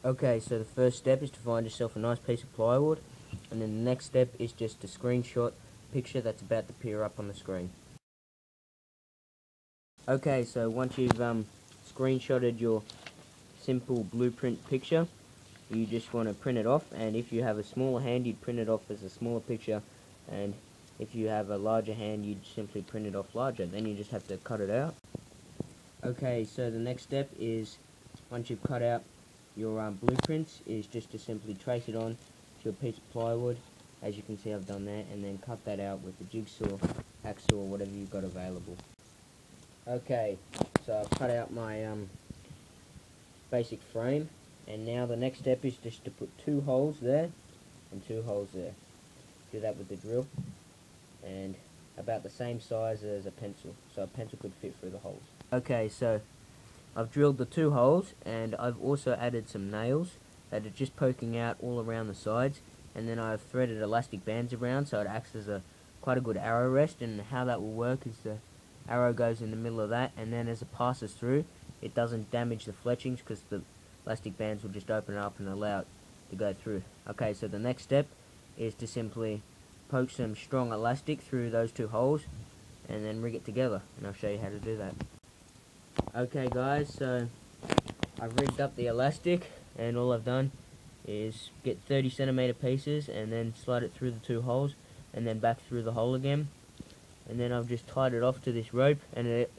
Okay, so the first step is to find yourself a nice piece of plywood, and then the next step is just to screenshot picture that's about to appear up on the screen. Okay, so once you've screenshotted your simple blueprint picture, you just want to print it off, and if you have a smaller hand, you'd print it off as a smaller picture, and if you have a larger hand, you'd simply print it off larger. Then you just have to cut it out. Okay, so the next step is, once you've cut out your blueprints, is just to simply trace it on to a piece of plywood, as you can see I've done that, and then cut that out with the jigsaw, hacksaw, whatever you've got available. Okay, so I've cut out my basic frame, and now the next step is just to put 2 holes there and 2 holes there. Do that with the drill, and about the same size as a pencil, so a pencil could fit through the holes. Okay, so I've drilled the 2 holes, and I've also added some nails that are just poking out all around the sides, and then I've threaded elastic bands around so it acts as quite a good arrow rest. And how that will work is the arrow goes in the middle of that, and then as it passes through, it doesn't damage the fletchings because the elastic bands will just open it up and allow it to go through. Okay, so the next step is to simply poke some strong elastic through those 2 holes and then rig it together, and I'll show you how to do that. Okay guys, so I've rigged up the elastic, and all I've done is get 30cm pieces and then slide it through the 2 holes and then back through the hole again, and then I've just tied it off to this rope, and it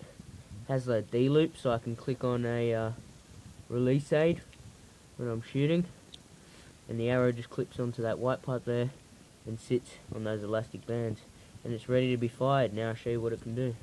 has a D loop so I can click on a release aid when I'm shooting, and the arrow just clips onto that white pipe there and sits on those elastic bands, and it's ready to be fired. Now I'll show you what it can do.